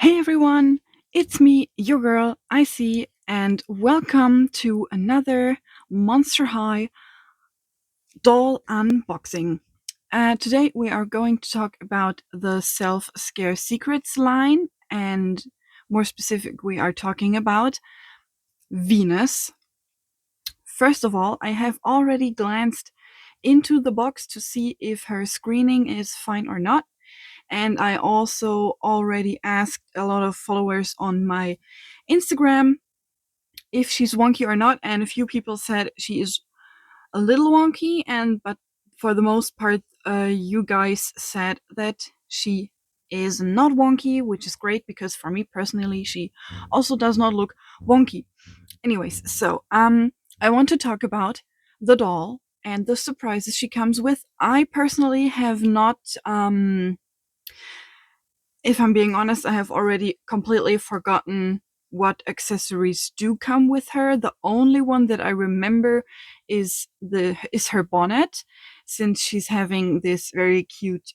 Hey everyone, it's me, your girl, Icy, and welcome to another Monster High doll unboxing. Today we are going to talk about the Self-Scare Secrets line, and more specific, we are talking about Venus. First of all, I have already glanced into the box to see if her screening is fine or not. And I also already asked a lot of followers on my Instagram if she's wonky or not, and a few people said she is a little wonky, but for the most part, you guys said that she is not wonky, which is great because for me personally, she also does not look wonky. Anyways, so I want to talk about the doll and the surprises she comes with. I personally have not if I'm being honest, I have already completely forgotten what accessories do come with her. The only one that I remember is her bonnet, since she's having this very cute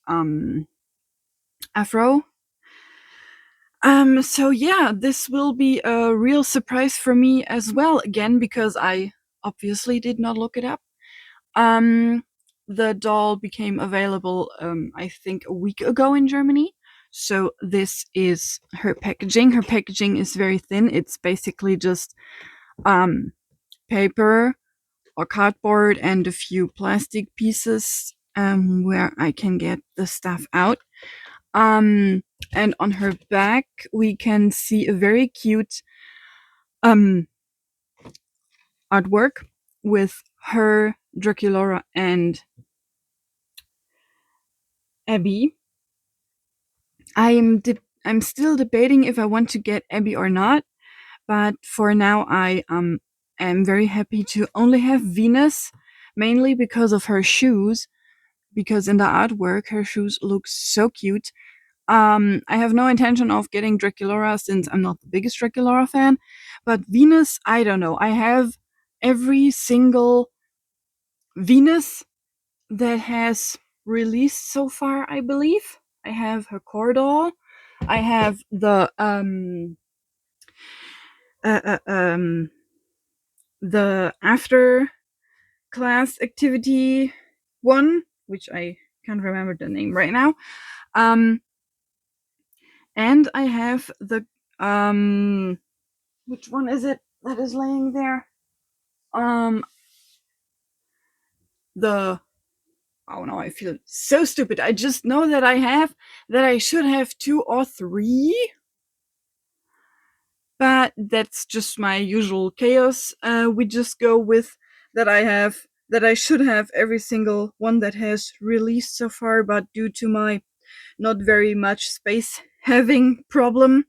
afro. So yeah, this will be a real surprise for me as well, again, because I obviously did not look it up. Um, the doll became available, I think, a week ago in Germany. So this is her packaging. Her packaging is very thin. It's basically just paper or cardboard and a few plastic pieces where I can get the stuff out. And on her back, we can see a very cute um, artwork with her, Draculaura, and Abby. I'm still debating if I want to get Abby or not, but for now I am very happy to only have Venus, mainly because of her shoes. Because in the artwork, her shoes look so cute. I have no intention of getting Draculaura since I'm not the biggest Draculaura fan, but Venus, I don't know. I have every single Venus that has released so far, I believe. I have her core doll. I have uh, uh, um the after class activity one, which I can't remember the name right now. And I have the which one is it that is laying there? Um the Oh no, I feel so stupid. I just know that I should have two or three, but that's just my usual chaos. We just go with that I should have every single one that has released so far, but due to my not very much space having problem,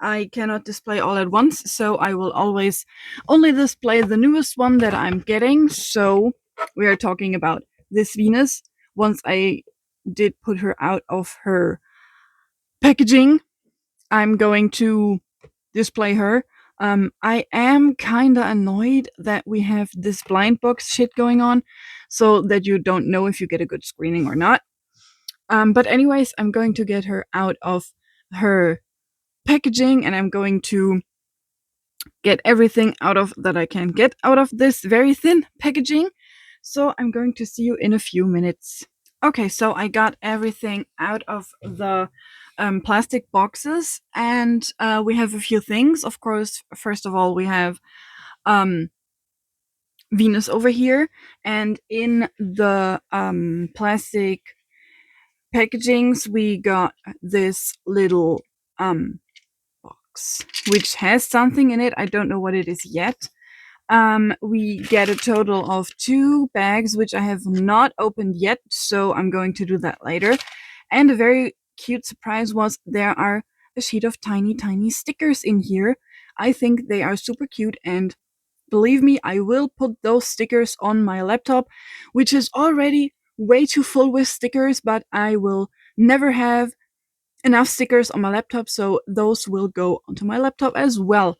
I cannot display all at once, so I will always only display the newest one that I'm getting. So we are talking about this Venus. Once I did put her out of her packaging, I'm going to display her. I am kinda annoyed that we have this blind box shit going on, so that you don't know if you get a good screening or not. But anyways, I'm going to get her out of her packaging, and I'm going to get everything out of that I can get out of this very thin packaging. So I'm going to see you in a few minutes. Okay, so I got everything out of the plastic boxes, and we have a few things. Of course, first of all, we have um, Venus over here, and in the plastic packagings, we got this little box, which has something in it. I don't know what it is yet. We get a total of 2 bags, which I have not opened yet, so I'm going to do that later. And a very cute surprise was there are a sheet of tiny, tiny stickers in here. I think they are super cute, and believe me, I will put those stickers on my laptop, which is already way too full with stickers, but I will never have enough stickers on my laptop, so those will go onto my laptop as well.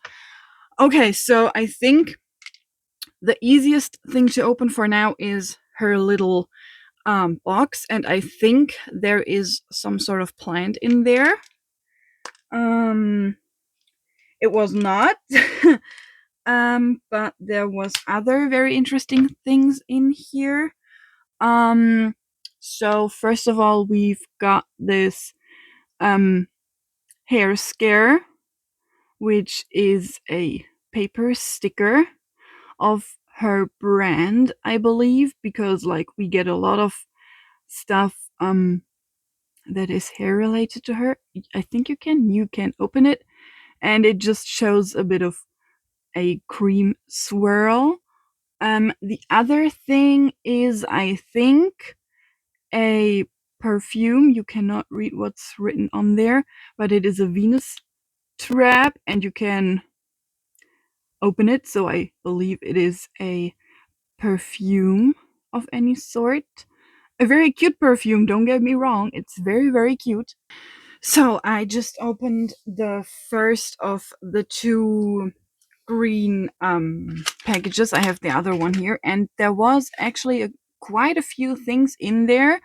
Okay, so I think the easiest thing to open for now is her little box, and I think there is some sort of plant in there. Um, it was not. But there was other very interesting things in here. Um, so first of all, we've got this um hair scare, which is a paper sticker of her brand, I believe, because like we get a lot of stuff that is hair related to her. I think you can open it, and it just shows a bit of a cream swirl. The other thing is, I think, a perfume. You cannot read what's written on there, but it is a Venus trap, and you can open it. So I believe it is a perfume of any sort. A very cute perfume, don't get me wrong. It's very, very cute. So I just opened the first of the two green packages. I have the other one here, and there was actually quite a few things in there.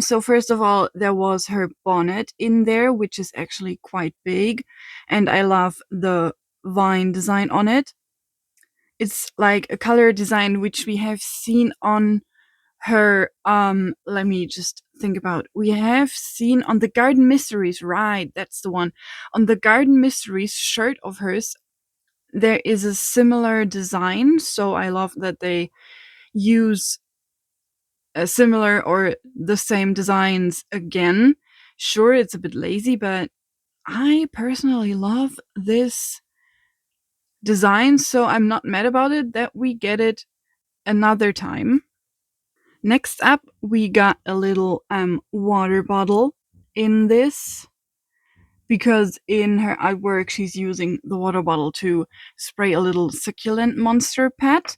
So first of all, there was her bonnet in there, which is actually quite big, and I love the vine design on it. It's like a color design which we have seen on her let me just think about, we have seen on the Garden Mysteries, right, that's the one. On the Garden Mysteries shirt of hers, there is a similar design, so I love that they use a similar or the same designs again. Sure, it's a bit lazy, but I personally love this design, so I'm not mad about it that we get it another time. Next up, we got a little water bottle in this, because in her artwork she's using the water bottle to spray a little succulent monster pet.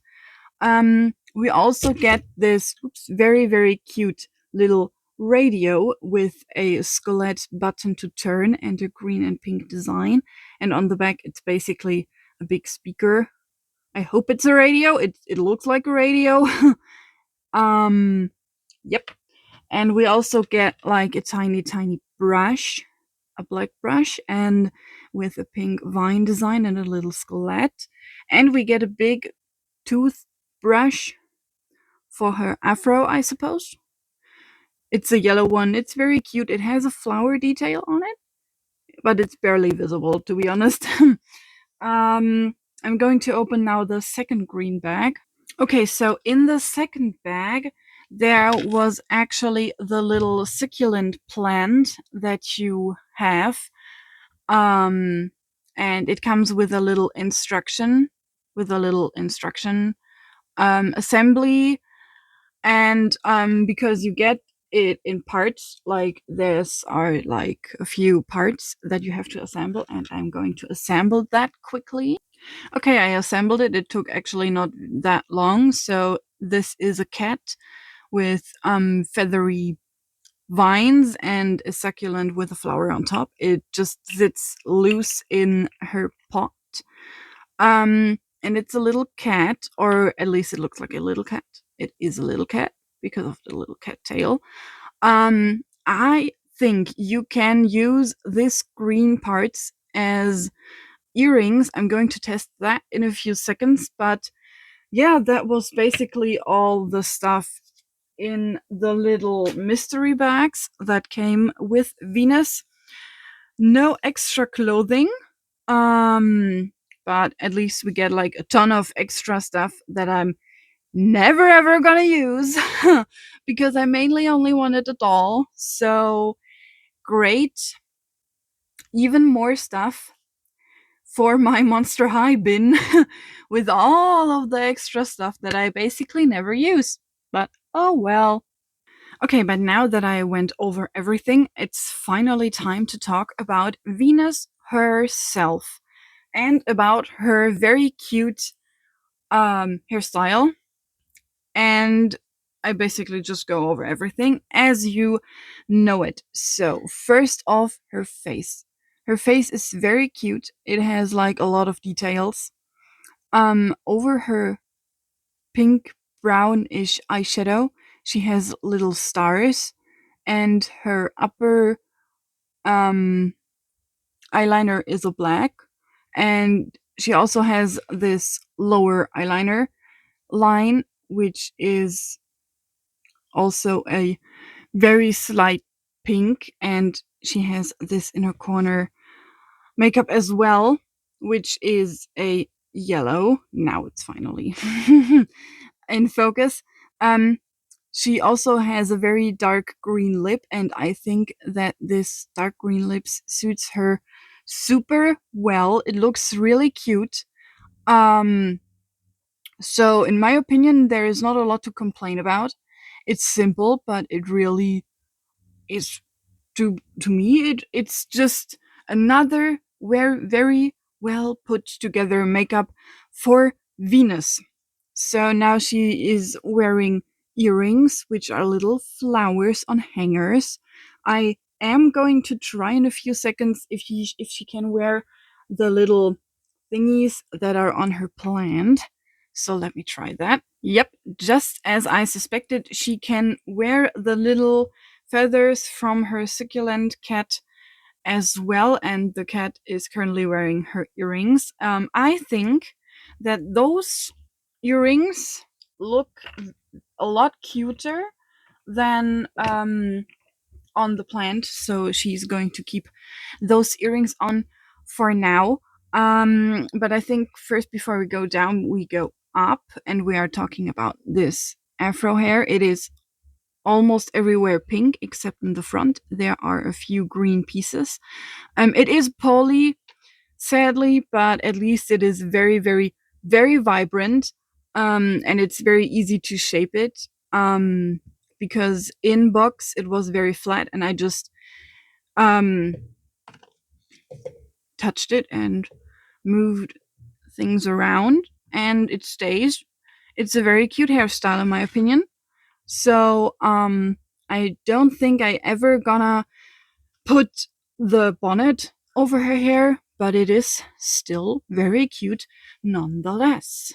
We also get this very, very cute little radio with a skullet button to turn and a green and pink design. And on the back, it's basically a big speaker. I hope it's a radio. It looks like a radio. Yep. And we also get like a tiny, tiny brush, a black brush, and with a pink vine design and a little skullet. And we get a big toothbrush for her afro, I suppose. It's a yellow one. It's very cute. It has a flower detail on it, but it's barely visible, to be honest. I'm going to open now the second green bag. Okay, so in the second bag, there was actually the little succulent plant that you have. And it comes with a little instruction, assembly. And because you get it in parts, like there's are like a few parts that you have to assemble, and I'm going to assemble that quickly. Okay, I assembled it. It took actually not that long. So this is a cat with feathery vines and a succulent with a flower on top. It just sits loose in her pot. And it's a little cat, or at least it looks like a little cat. It is a little cat because of the little cat tail. I think you can use this green parts as earrings. I'm going to test that in a few seconds, but yeah, that was basically all the stuff in the little mystery bags that came with Venus. No extra clothing. But at least we get like a ton of extra stuff that I'm never ever gonna use because I mainly only wanted a doll. So great. Even more stuff for my Monster High bin with all of the extra stuff that I basically never use. But oh well. Okay, but now that I went over everything, it's finally time to talk about Venus herself and about her very cute hairstyle. And I basically just go over everything as you know it. So, first off, her face. Her face is very cute. It has like a lot of details. Over her pink brownish eyeshadow, she has little stars, and her upper um eyeliner is a black, and she also has this lower eyeliner line, which is also a very slight pink, and she has this inner corner makeup as well, which is a yellow. Now it's finally in focus. Um, she also has a very dark green lip, and I think that this dark green lips suits her super well. It looks really cute. Um, so in my opinion, there is not a lot to complain about. It's simple, but it really is to me it's just another very well put together makeup for Venus. So now she is wearing earrings, which are little flowers on hangers. I am going to try in a few seconds if she can wear the little thingies that are on her plant. So let me try that. Yep, just as I suspected, she can wear the little feathers from her succulent cat as well, and the cat is currently wearing her earrings. I think that those earrings look a lot cuter than on the plant, so she's going to keep those earrings on for now. But I think first, before we go down, we go up, and we are talking about this afro hair. It is almost everywhere pink except in the front. There are a few green pieces. It is poly, sadly, but at least it is very vibrant. And it's very easy to shape it. Because in box it was very flat, and I just um, touched it and moved things around, and it stays. It's a very cute hairstyle, in my opinion. So I don't think I ever gonna put the bonnet over her hair, but it is still very cute nonetheless.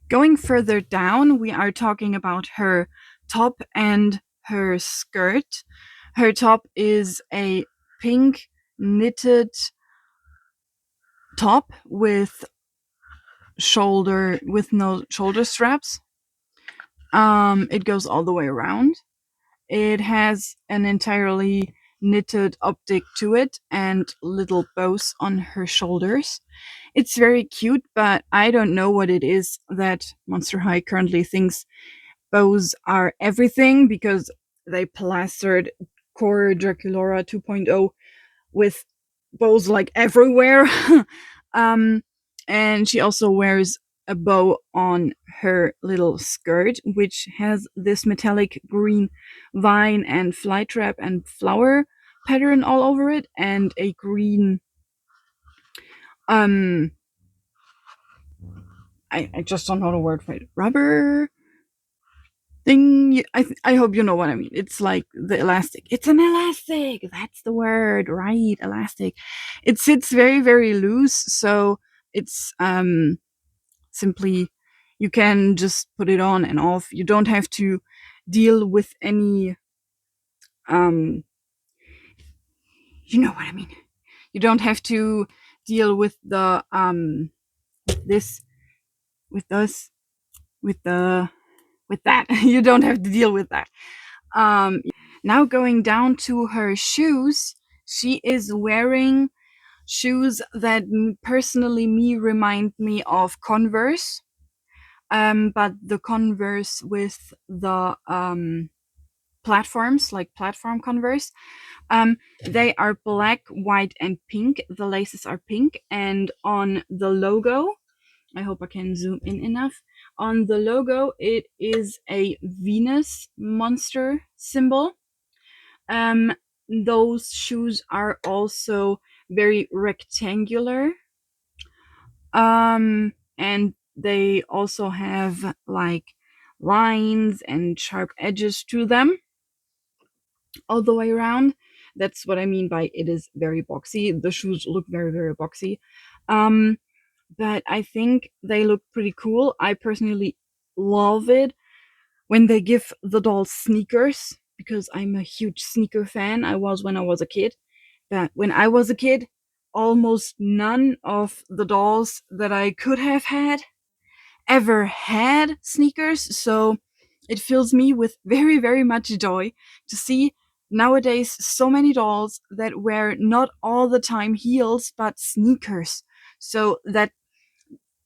Going further down, we are talking about her top and her skirt. Her top is a pink knitted top with no shoulder straps. It goes all the way around. It has an entirely knitted optic to it and little bows on her shoulders. It's very cute, but I don't know what it is that Monster High currently thinks bows are everything, because they plastered Core Draculora 2.0 with bows like everywhere. um, and she also wears a bow on her little skirt, which has this metallic green vine and flytrap and flower pattern all over it, and a green um I just don't know the word for it. Rubber thing. I hope you know what I mean. It's like the elastic. It's an elastic. That's the word, right? Elastic. It sits very loose, so it's simply you can just put it on and off. You don't have to deal with any um you know what I mean. You don't have to deal with the this with us with the with that. You don't have to deal with that. Um, Now going down to her shoes, she is wearing shoes that personally me remind me of Converse, but the Converse with the platforms, like platform Converse. They are black, white, and pink. The laces are pink, and on the logo, I hope I can zoom in enough. On the logo, it is a Venus monster symbol. Um, those shoes are also very rectangular. And they also have like lines and sharp edges to them all the way around. That's what I mean by it is very boxy. The shoes look very boxy. Um, but I think they look pretty cool. I personally love it when they give the dolls sneakers, because I'm a huge sneaker fan. I was when I was a kid. But when I was a kid, almost none of the dolls that I could have had ever had sneakers, so it fills me with very, very much joy to see nowadays so many dolls that wear not all the time heels but sneakers. So that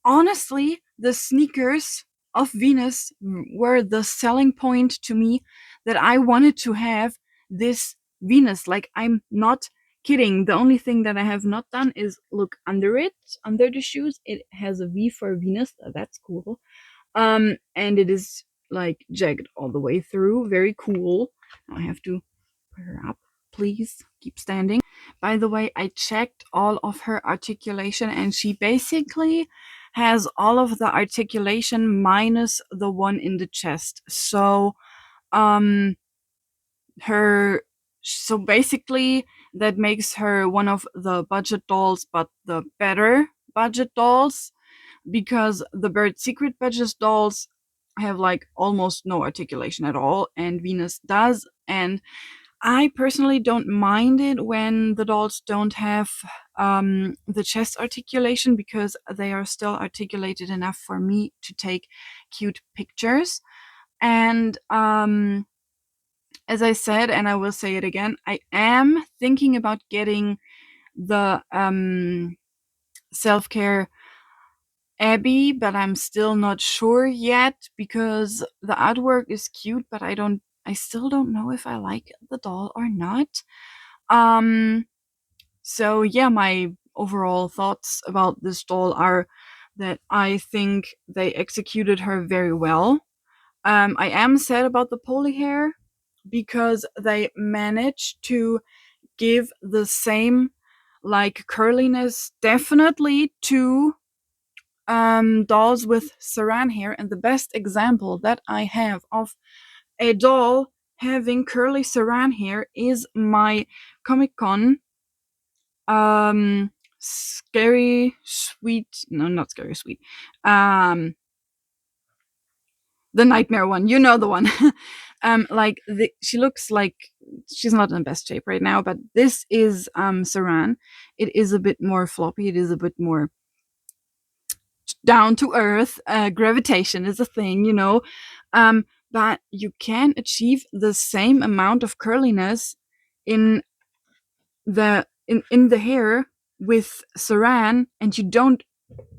honestly, the sneakers of Venus were the selling point to me that I wanted to have this Venus. Like, I'm not kidding. The only thing that I have not done is look under it, under the shoes. It has a V for Venus. That's cool. And it is like jagged all the way through. Very cool. Now I have to put her up. Please keep standing. By the way, I checked all of her articulation, and she basically has all of the articulation minus the one in the chest. So, um, her, so basically that makes her one of the budget dolls, but the better budget dolls, because the Bird Secret budget dolls have like almost no articulation at all, and Venus does. And I personally don't mind it when the dolls don't have the chest articulation, because they are still articulated enough for me to take cute pictures. And as I said, and I will say it again, I am thinking about getting the self-care Abby, but I'm still not sure yet because the artwork is cute, but I still don't know if I like the doll or not. Um, so yeah, my overall thoughts about this doll are that I think they executed her very well. I am sad about the poly hair because they managed to give the same like curliness definitely to dolls with saran hair. And the best example that I have of a doll having curly saran hair is my Comic Con scary sweet, no, not scary sweet, um the nightmare one, you know, the one. Like she looks like she's not in the best shape right now, but this is saran. It is a bit more floppy, it is a bit more down to earth. Gravitation is a thing, you know. But you can achieve the same amount of curliness in in the hair with saran, and you don't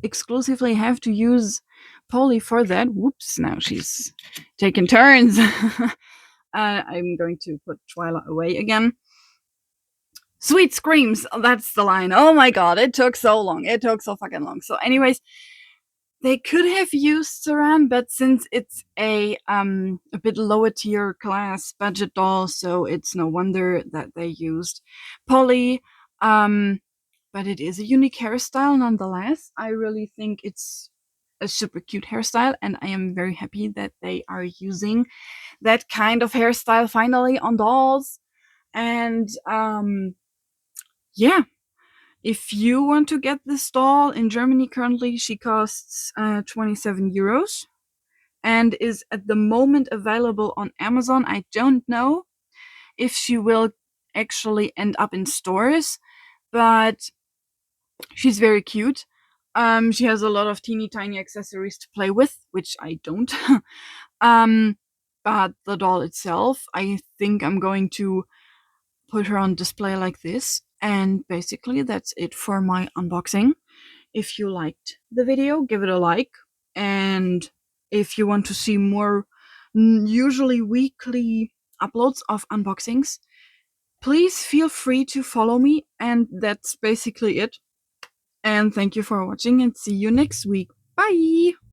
exclusively have to use poly for that. Whoops, now she's taking turns. I'm going to put Twyla away again. Sweet screams, that's the line. Oh my god, it took so long. It took so fucking long. So anyways, they could have used saran, but since it's a bit lower tier class budget doll, so it's no wonder that they used poly. But it is a unique hairstyle nonetheless. I really think it's a super cute hairstyle, and I am very happy that they are using that kind of hairstyle finally on dolls. And yeah, if you want to get this doll in Germany, currently she costs 27 euros and is at the moment available on Amazon. I don't know if she will actually end up in stores, but she's very cute. She has a lot of teeny tiny accessories to play with, which I don't. um, but the doll itself, I think I'm going to put her on display like this. And basically, that's it for my unboxing. If you liked the video, give it a like. And if you want to see more, usually weekly uploads of unboxings, please feel free to follow me. And that's basically it. And thank you for watching, and see you next week. Bye!